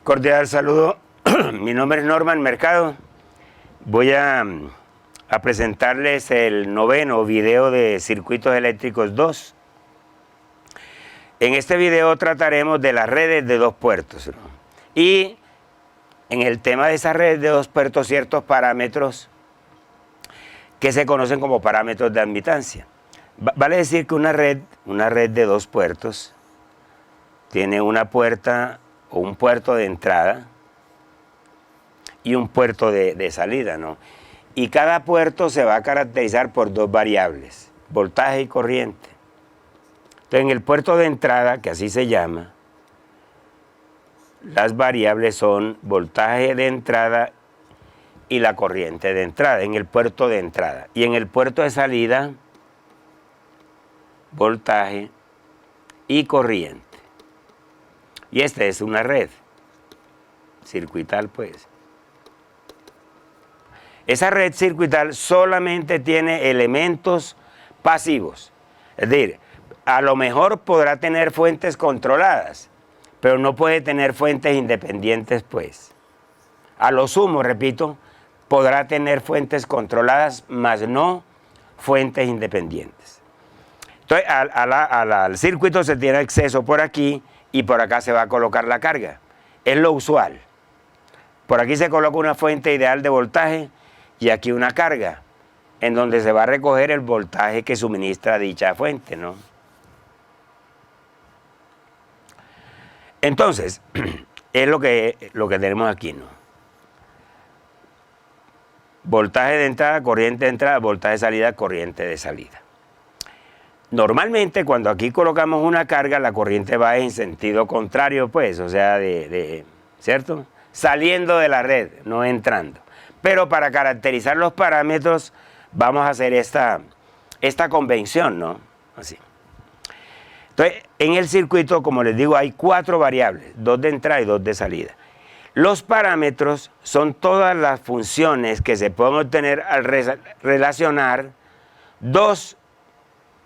Cordial saludo, mi nombre es Norman Mercado. Voy a presentarles el 9º video de Circuitos Eléctricos 2. En este video trataremos de las redes de 2 puertos, ¿no? Y en el tema de esas redes de 2 puertos, ciertos parámetros que se conocen como parámetros de admitancia. Vale decir que una red de 2 puertos tiene una puerta o un puerto de entrada y un puerto de salida, ¿no? Y cada puerto se va a caracterizar por 2 variables, voltaje y corriente. Entonces, en el puerto de entrada, que así se llama, las variables son voltaje de entrada y la corriente de entrada, en el puerto de entrada. Y en el puerto de salida, voltaje y corriente. Y esta es una red circuital, pues. Esa red circuital solamente tiene elementos pasivos. Es decir, a lo mejor podrá tener fuentes controladas, pero no puede tener fuentes independientes, pues. A lo sumo, repito, podrá tener fuentes controladas, mas no fuentes independientes. Entonces, al circuito se tiene acceso por aquí y por acá se va a colocar la carga. Es lo usual. Por aquí se coloca una fuente ideal de voltaje y aquí una carga, en donde se va a recoger el voltaje que suministra dicha fuente, ¿no? Entonces, es lo que tenemos aquí, ¿no? Voltaje de entrada, corriente de entrada, voltaje de salida, corriente de salida. Normalmente, cuando aquí colocamos una carga, la corriente va en sentido contrario, pues, o sea, ¿cierto? Saliendo de la red, no entrando. Pero para caracterizar los parámetros, vamos a hacer esta convención, ¿no? Así. Entonces, en el circuito, como les digo, hay 4 variables, 2 de entrada y 2 de salida. Los parámetros son todas las funciones que se pueden obtener al relacionar 2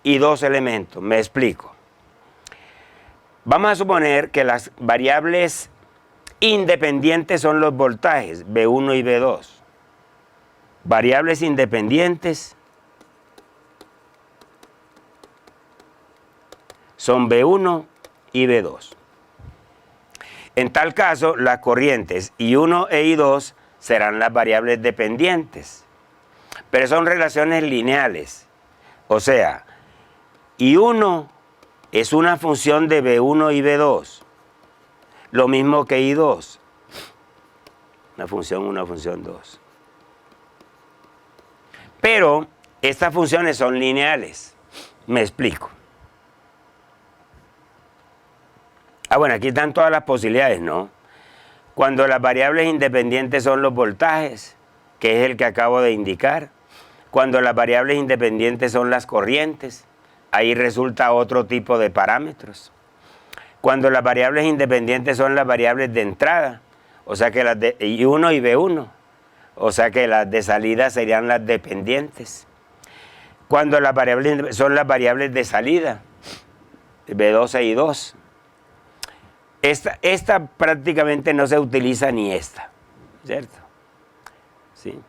y 2 elementos. Me explico. Vamos a suponer que las variables independientes son los voltajes, V1 y V2. Variables independientes son V1 y V2. En tal caso, las corrientes I1 e I2 serán las variables dependientes, pero son relaciones lineales. O sea, I1 es una función de V1 y V2, lo mismo que I2, una función 2. Pero estas funciones son lineales. Me explico. Bueno, aquí están todas las posibilidades, ¿no? Cuando las variables independientes son los voltajes, que es el que acabo de indicar. Cuando las variables independientes son las corrientes, ahí resulta otro tipo de parámetros. Cuando las variables independientes son las variables de entrada, o sea que las de I1 y V1, o sea que las de salida serían las dependientes. Cuando las variables son las variables de salida, V2 e I2. Esta prácticamente no se utiliza ni esta, ¿cierto? ¿Sí?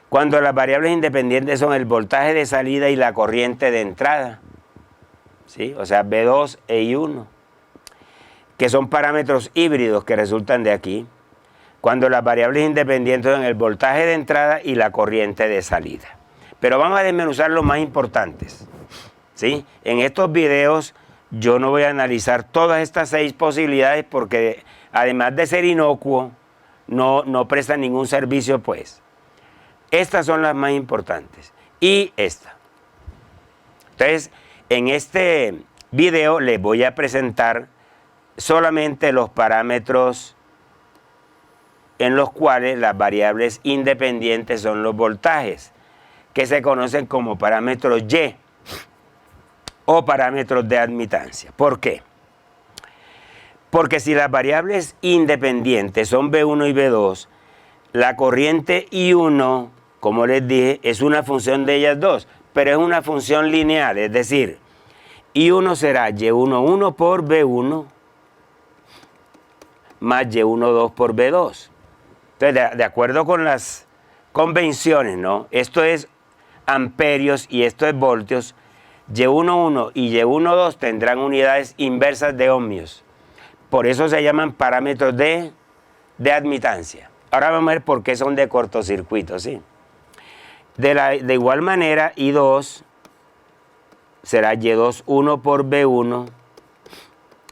Cuando las variables independientes son el voltaje de salida y la corriente de entrada, ¿sí? O sea, V2 e I1, que son parámetros híbridos que resultan de aquí. Cuando las variables independientes son el voltaje de entrada y la corriente de salida. Pero vamos a desmenuzar los más importantes, ¿sí? En estos videos yo no voy a analizar todas estas 6 posibilidades porque además de ser inocuo, no presta ningún servicio, pues. Estas son las más importantes. Y esta. Entonces, en este video les voy a presentar solamente los parámetros en los cuales las variables independientes son los voltajes, que se conocen como parámetros Y o parámetros de admitancia. ¿Por qué? Porque si las variables independientes son V1 y V2, la corriente I1, como les dije, es una función de ellas dos, pero es una función lineal, es decir, I1 será Y11 por V1 más Y12 por V2. Entonces, de acuerdo con las convenciones, ¿no? Esto es amperios y esto es voltios. Y11 y Y12 tendrán unidades inversas de ohmios. Por eso se llaman parámetros de admitancia. Ahora vamos a ver por qué son de cortocircuito, ¿sí? De igual manera, I2 será Y21 por V1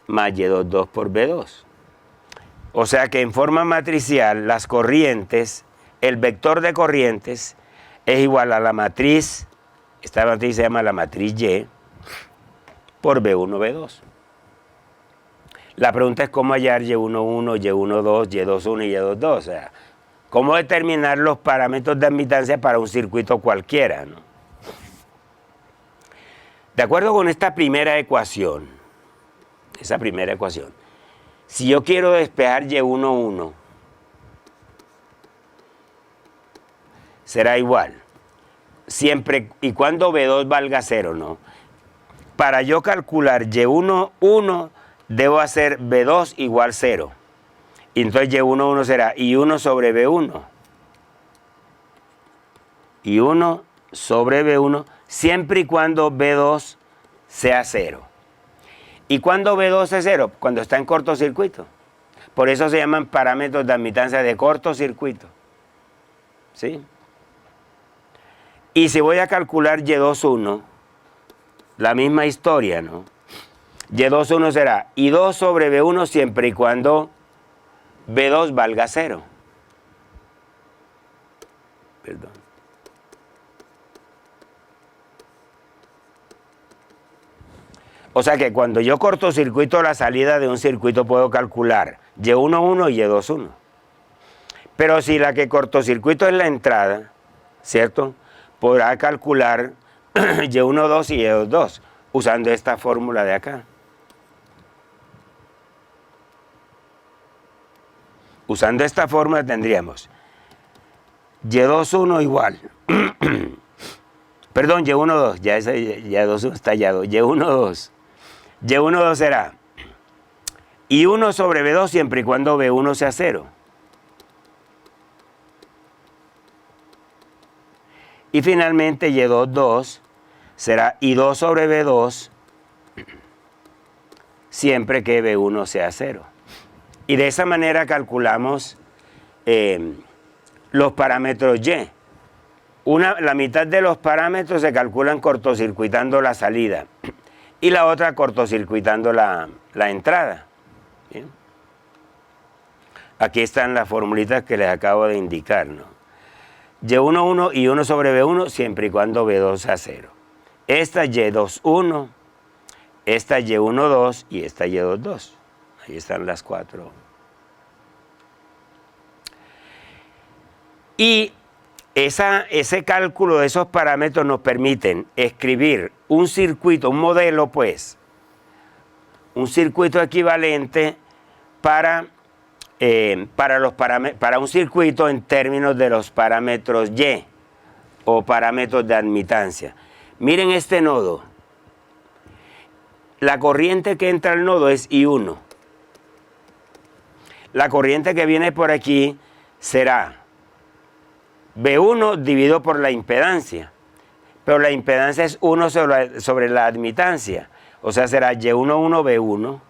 más Y22 por V2. O sea que en forma matricial, las corrientes, el vector de corrientes es igual a la matriz, esta matriz se llama la matriz Y, por V1, V2. La pregunta es cómo hallar Y11, Y12, Y21 y Y22. O sea, cómo determinar los parámetros de admitancia para un circuito cualquiera, ¿no? De acuerdo con esta primera ecuación, si yo quiero despejar Y11, será igual, siempre y cuando V2 valga 0, ¿no? Para yo calcular Y11, debo hacer V2 igual 0. Y entonces Y11 será I1 sobre V1. I1 sobre V1, siempre y cuando V2 sea 0. ¿Y cuando V2 es 0? Cuando está en cortocircuito. Por eso se llaman parámetros de admitancia de cortocircuito. ¿Sí? Y si voy a calcular Y21, la misma historia, ¿no? Y21 será I2 sobre V1 siempre y cuando V2 valga 0. Perdón. O sea que cuando yo cortocircuito la salida de un circuito puedo calcular Y11 y Y21. Pero si la que cortocircuito es la entrada, ¿cierto? Podrá calcular Y12 y Y22 usando esta fórmula de acá. Usando esta fórmula tendríamos Y21 igual. Perdón, Y12, ya Y21 está hallado. Y12. Y12 será I1 sobre V2 siempre y cuando V1 sea 0. Y finalmente Y22 será I2 sobre V2 siempre que V1 sea 0. Y de esa manera calculamos los parámetros Y. La mitad de los parámetros se calculan cortocircuitando la salida y la otra cortocircuitando la entrada. ¿Bien? Aquí están las formulitas que les acabo de indicar, ¿no? Y11 y 1 sobre V1 siempre y cuando V2 sea 0. Esta Y21, esta Y12 y esta Y22. Ahí están las 4. Y ese cálculo de esos parámetros nos permiten escribir un circuito, un modelo, pues, un circuito equivalente para un circuito en términos de los parámetros Y o parámetros de admitancia. Miren este nodo. La corriente que entra al nodo es I1. La corriente que viene por aquí será V1 dividido por la impedancia. Pero la impedancia es 1 sobre la admitancia. O sea, será Y11 V1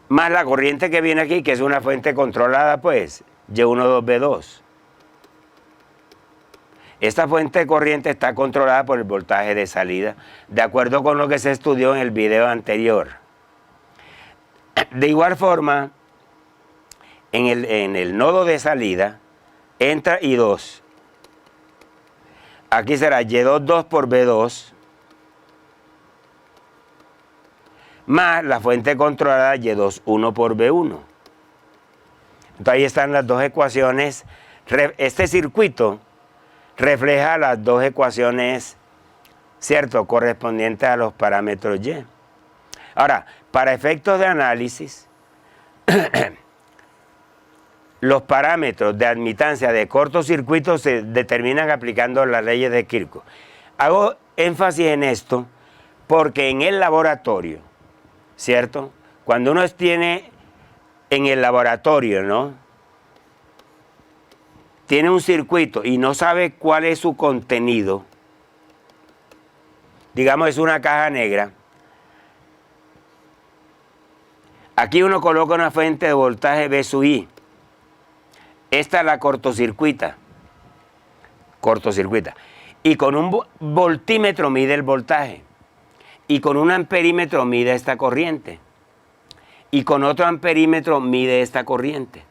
más la corriente que viene aquí, que es una fuente controlada, pues, Y12 V2. Esta fuente de corriente está controlada por el voltaje de salida, de acuerdo con lo que se estudió en el video anterior. De igual forma, en el nodo de salida entra I2. Aquí será Y22 por V2 más la fuente controlada Y21 por V1. Entonces ahí están las dos ecuaciones. Este circuito refleja las dos ecuaciones, ¿cierto?, correspondientes a los parámetros Y. Ahora, para efectos de análisis, los parámetros de admitancia de cortocircuito se determinan aplicando las leyes de Kirchhoff. Hago énfasis en esto porque en el laboratorio, ¿cierto?, cuando uno tiene en el laboratorio, ¿no? Tiene un circuito y no sabe cuál es su contenido, digamos es una caja negra, aquí uno coloca una fuente de voltaje V sub I, esta la cortocircuita, y con un voltímetro mide el voltaje, y con un amperímetro mide esta corriente, y con otro amperímetro mide esta corriente.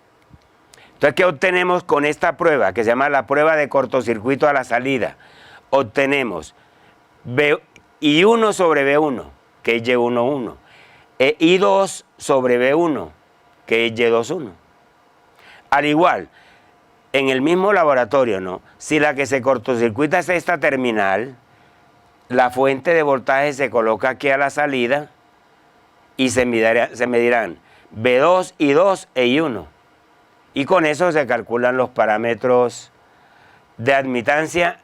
Entonces, ¿qué obtenemos con esta prueba, que se llama la prueba de cortocircuito a la salida? Obtenemos I1 sobre V1, que es Y11, e I2 sobre V1, que es Y21. Al igual, en el mismo laboratorio, ¿no? Si la que se cortocircuita es esta terminal, la fuente de voltaje se coloca aquí a la salida y se medirán V2, I2 e I1. Y con eso se calculan los parámetros de admitancia,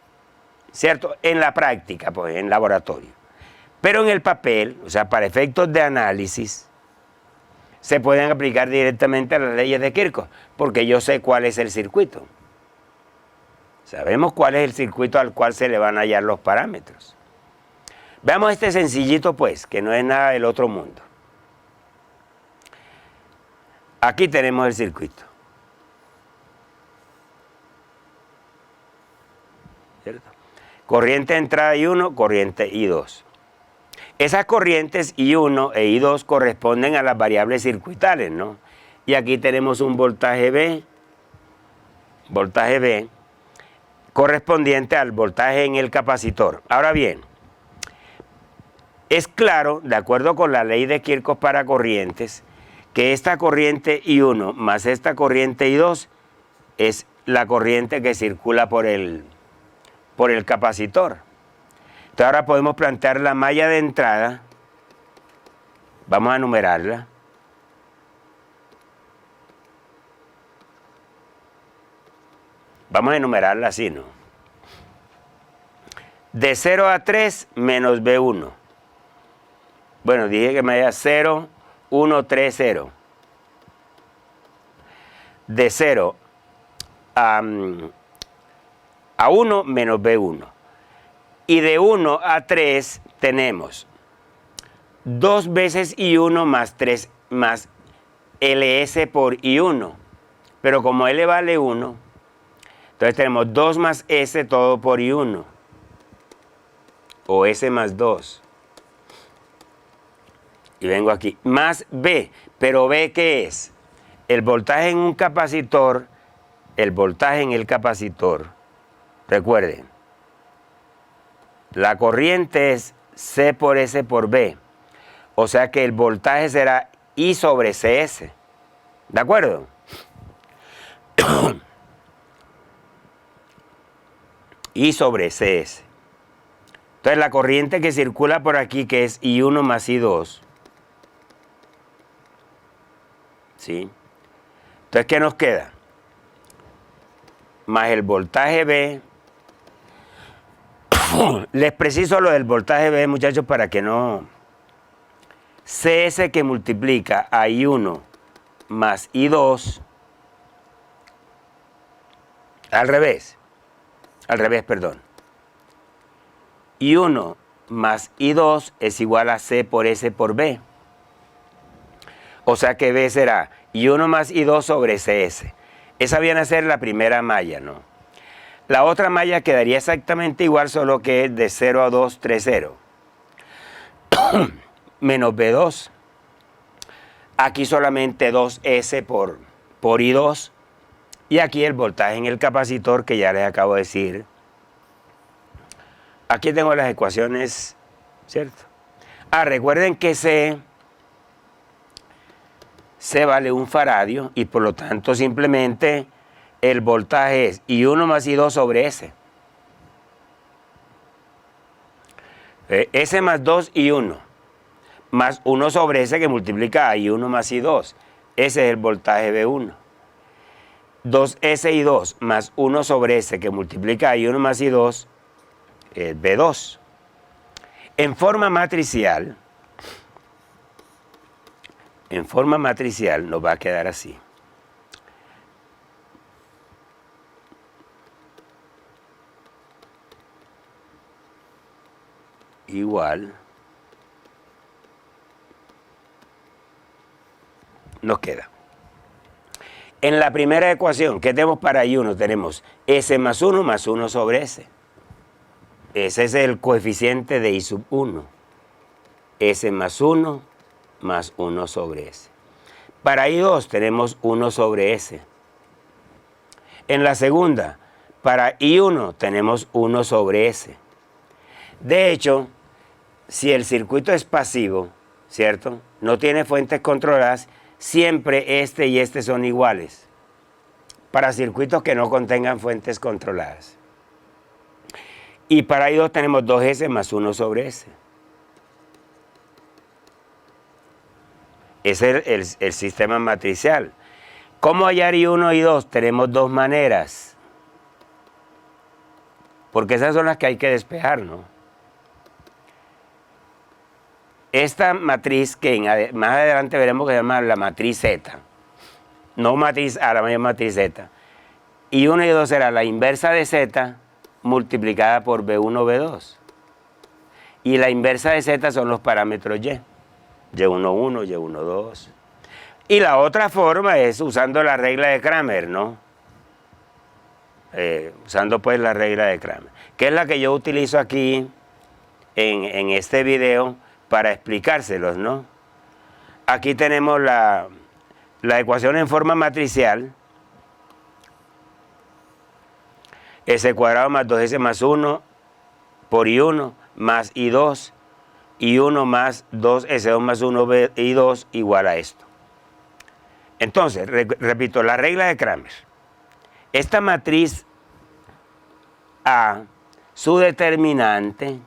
¿cierto? En la práctica, pues, en laboratorio. Pero en el papel, o sea, para efectos de análisis, se pueden aplicar directamente a las leyes de Kirchhoff, porque yo sé cuál es el circuito. Sabemos cuál es el circuito al cual se le van a hallar los parámetros. Veamos este sencillito, pues, que no es nada del otro mundo. Aquí tenemos el circuito. ¿Cierto? Corriente de entrada I1, corriente I2. Esas corrientes I1 e I2 corresponden a las variables circuitales, ¿no? Y aquí tenemos un voltaje V, correspondiente al voltaje en el capacitor. Ahora bien, es claro, de acuerdo con la ley de Kirchhoff para corrientes, que esta corriente I1 más esta corriente I2 es la corriente que circula por el capacitor. Entonces ahora podemos plantear la malla de entrada, vamos a numerarla. Vamos a enumerarla así, ¿no? De 0 a 3 menos V1. Bueno, dije que me da 0, 1, 3, 0. De 0 a 1 menos V1. Y de 1 a 3 tenemos 2 veces I1 más 3 más LS por I1. Pero como L vale 1, entonces tenemos 2 más S todo por I1. O S más 2. Y vengo aquí. Más B. Pero B, ¿qué es? El voltaje en un capacitor, el voltaje en el capacitor. Recuerden, la corriente es C por S por B. O sea que el voltaje será I sobre CS. ¿De acuerdo? I sobre CS. Entonces la corriente que circula por aquí, que es I1 más I2. ¿Sí? Entonces, ¿qué nos queda? Más el voltaje B. Les preciso lo del voltaje B, muchachos, para que no... CS que multiplica a I1 más I2. Al revés, perdón. I1 más I2 es igual a C por S por B. O sea que B será I1 más I2 sobre CS. Esa viene a ser la primera malla, ¿no? La otra malla quedaría exactamente igual, solo que es de 0 a 2, 3, 0. Menos B2. Aquí solamente 2S por I2. Y aquí el voltaje en el capacitor, que ya les acabo de decir. Aquí tengo las ecuaciones, ¿cierto? Recuerden que C vale 1 faradio y por lo tanto simplemente el voltaje es I1 más I2 sobre S. S más 2 I1 más 1 sobre S que multiplica a I1 más I2. Ese es el voltaje V1. 2S I2 más 1 sobre S que multiplica a I1 más I2 es V2. En forma matricial, en forma matricial nos va a quedar así. Igual nos queda. En la primera ecuación, ¿qué tenemos para I1? Tenemos S más 1 sobre S. Ese es el coeficiente de I sub 1. S más 1 sobre S. Para I2 tenemos 1 sobre S. En la segunda, para I1 tenemos 1 sobre S. De hecho, si el circuito es pasivo, ¿cierto? No tiene fuentes controladas, siempre este y este son iguales. Para circuitos que no contengan fuentes controladas. Y para I2 tenemos 2S más 1 sobre S. Ese es el sistema matricial. ¿Cómo hallar I1 y I2? Tenemos dos maneras. Porque esas son las que hay que despejar, ¿no? Esta matriz que más adelante veremos que se llama la matriz Z. No matriz A, la matriz Z. I1 y I2 será la inversa de Z multiplicada por B1, B2. Y la inversa de Z son los parámetros Y. Y11, Y12. Y la otra forma es usando la regla de Cramer, ¿no? Usando pues la regla de Cramer, que es la que yo utilizo aquí en este video para explicárselos, ¿no? Aquí tenemos la ecuación en forma matricial. S cuadrado más 2S más 1 por I1 más I2, I1 más 2S2 más 1 I2 igual a esto. Entonces, repito, la regla de Cramer. Esta matriz A, su determinante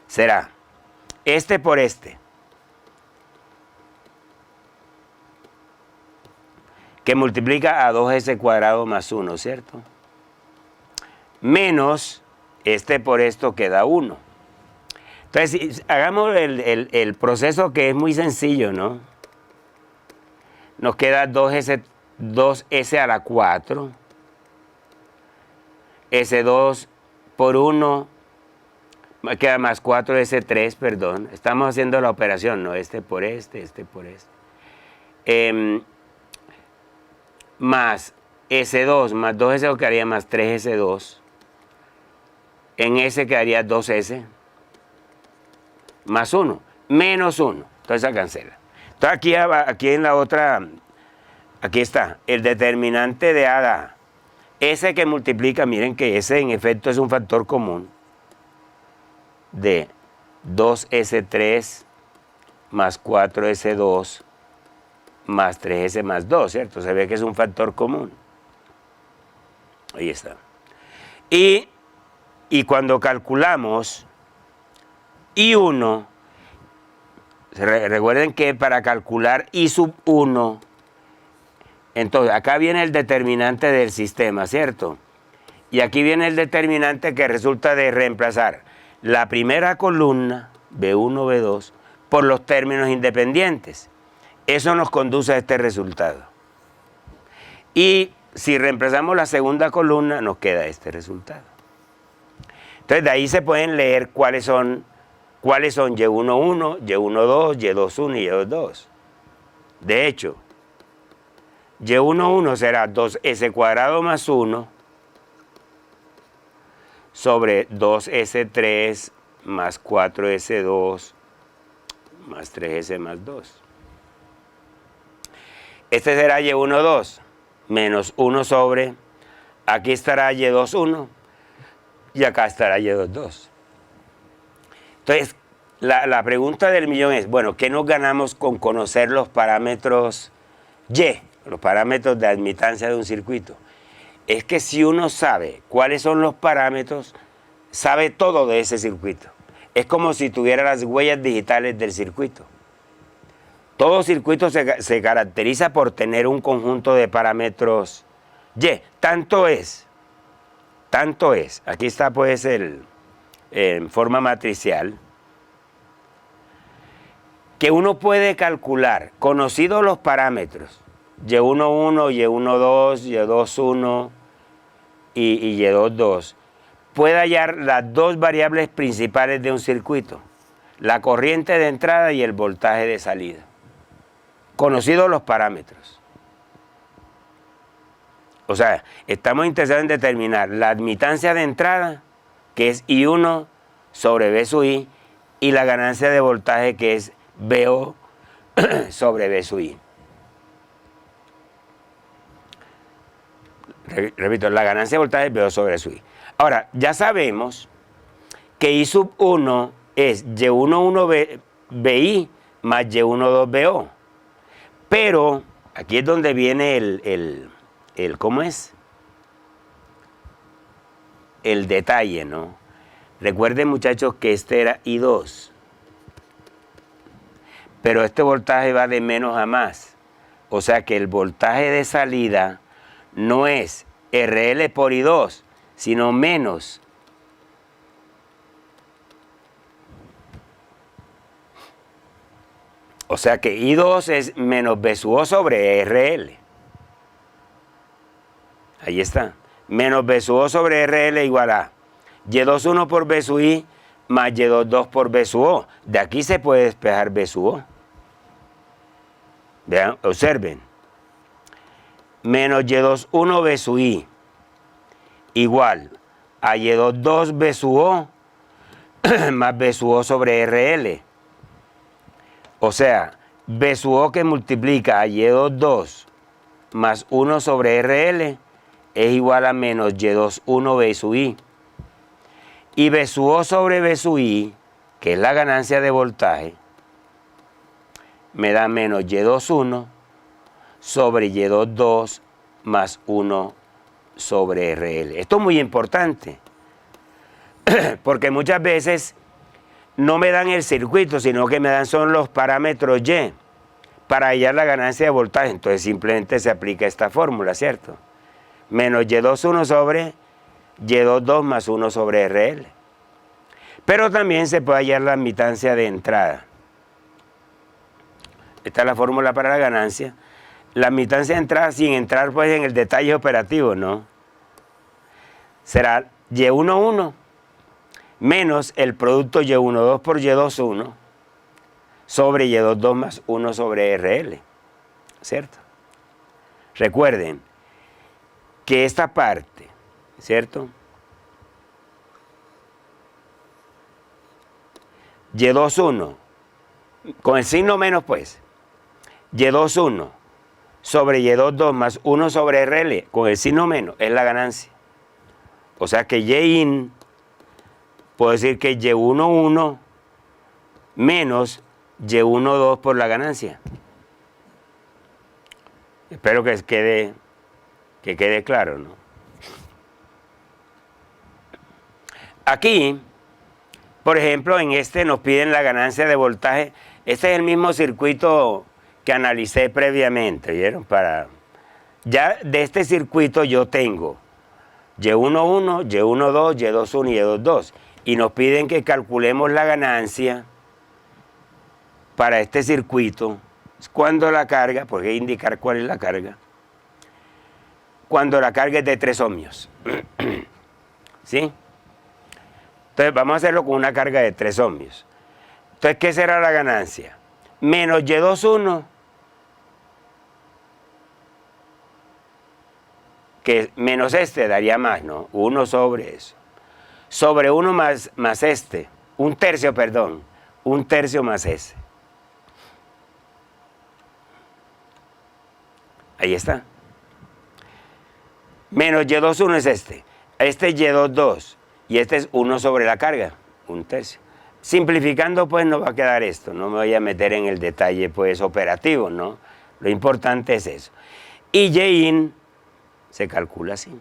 será este por este, que multiplica a 2S cuadrado más 1, ¿cierto? Menos este por esto que da 1. Entonces, hagamos el proceso que es muy sencillo, ¿no? Nos queda 2S a la 4, S2 por 1, queda más 4S3, perdón. Estamos haciendo la operación, ¿no? Este por este por este. Más S2 más 2S quedaría más 3S2. En S quedaría 2S más 1, menos 1. Entonces se cancela. Entonces aquí en la otra, aquí está, el determinante de A da S que multiplica, miren que S en efecto es un factor común de 2S3 más 4S2 más 3S más 2, ¿cierto? Se ve que es un factor común. Ahí está. Y cuando calculamos I1, recuerden que para calcular I sub 1, entonces acá viene el determinante del sistema, ¿cierto? Y aquí viene el determinante que resulta de reemplazar la primera columna, B1, B2, por los términos independientes. Eso nos conduce a este resultado. Y si reemplazamos la segunda columna, nos queda este resultado. Entonces, de ahí se pueden leer cuáles son Y11, Y12, Y21 y Y22. De hecho, Y11 será 2S cuadrado más 1 sobre 2S3 más 4S2 más 3S más 2. Este será Y12 menos 1 sobre, aquí estará Y21 y acá estará Y22. Entonces, la pregunta del millón es, bueno, ¿qué nos ganamos con conocer los parámetros Y, los parámetros de admitancia de un circuito? Es que si uno sabe cuáles son los parámetros, sabe todo de ese circuito. Es como si tuviera las huellas digitales del circuito. Todo circuito se caracteriza por tener un conjunto de parámetros Y. Tanto es, aquí está pues en forma matricial, que uno puede calcular, conocidos los parámetros, Y11, Y12, Y21 y Y22, puede hallar las dos variables principales de un circuito, la corriente de entrada y el voltaje de salida, conocidos los parámetros. O sea, estamos interesados en determinar la admitancia de entrada, que es I1 sobre V sub I, y la ganancia de voltaje, que es VO sobre V sub I. Repito, la ganancia de voltaje es VO sobre V sub I. Ahora, ya sabemos que I sub 1 es Y11 VI más Y12 VO. Pero aquí es donde viene ¿cómo es? El detalle, ¿no? Recuerden, muchachos, que este era I2. Pero este voltaje va de menos a más. O sea que el voltaje de salida no es RL por I2, sino menos. O sea que I2 es menos V sub O sobre RL. Ahí está. Menos V sub O sobre RL igual a Y21 por V sub I más Y22 por V sub O. De aquí se puede despejar V sub O. Vean, observen. Menos Y21 V sub I igual a Y22 V sub O más V sub O sobre RL. O sea, V sub O que multiplica a Y22 más 1 sobre RL es igual a menos Y21 V sub I. Y V sub O sobre V sub I, que es la ganancia de voltaje, me da menos Y21 sobre Y22 más 1 sobre RL. Esto es muy importante, porque muchas veces no me dan el circuito, sino que me dan son los parámetros Y para hallar la ganancia de voltaje. Entonces simplemente se aplica esta fórmula, ¿cierto? Menos Y21 sobre Y22 más 1 sobre RL. Pero también se puede hallar la admitancia de entrada. Esta es la fórmula para la ganancia. La admitancia de entrada, sin entrar pues en el detalle operativo, ¿no? Será Y11 menos el producto Y12 por Y21 sobre Y22 más 1 sobre RL, ¿cierto? Recuerden que esta parte, ¿cierto? Y21, con el signo menos pues, Y21 sobre Y22 más 1 sobre RL, con el signo menos, es la ganancia. O sea que Y-in, puedo decir que Y11 menos Y12 por la ganancia. Espero que quede claro, ¿no? Aquí, por ejemplo, en este nos piden la ganancia de voltaje. Este es el mismo circuito que analicé previamente, ¿vieron? Ya de este circuito yo tengo Y11, Y12, Y21 y Y22. Y nos piden que calculemos la ganancia para este circuito cuando la carga, porque hay que indicar cuál es la carga, cuando la carga es de 3 ohmios. ¿Sí? Entonces vamos a hacerlo con una carga de 3 ohmios. Entonces, ¿qué será la ganancia? Menos Y21, que menos este daría más, ¿no? 1 sobre eso. Sobre 1 más este, 1/3, perdón, 1/3 más ese. Ahí está. Menos Y21 es este. Este es Y22 y este es 1 sobre la carga, 1/3. Simplificando, pues no va a quedar esto. No me voy a meter en el detalle, pues, operativo, ¿no? Lo importante es eso. Y Y-in se calcula así,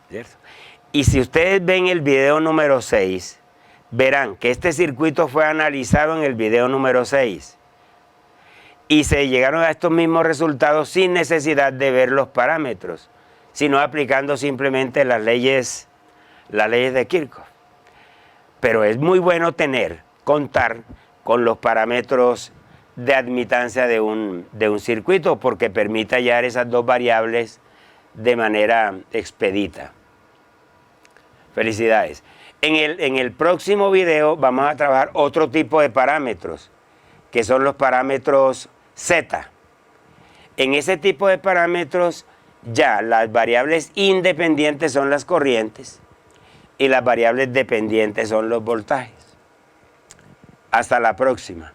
¿cierto? Y si ustedes ven el video número 6, verán que este circuito fue analizado en el video número 6. Y se llegaron a estos mismos resultados sin necesidad de ver los parámetros, sino aplicando simplemente las leyes de Kirchhoff. Pero es muy bueno contar con los parámetros de admitancia de un circuito, porque permite hallar esas dos variables de manera expedita. Felicidades. En el próximo video vamos a trabajar otro tipo de parámetros, que son los parámetros Z. En ese tipo de parámetros ya las variables independientes son las corrientes y las variables dependientes son los voltajes. Hasta la próxima.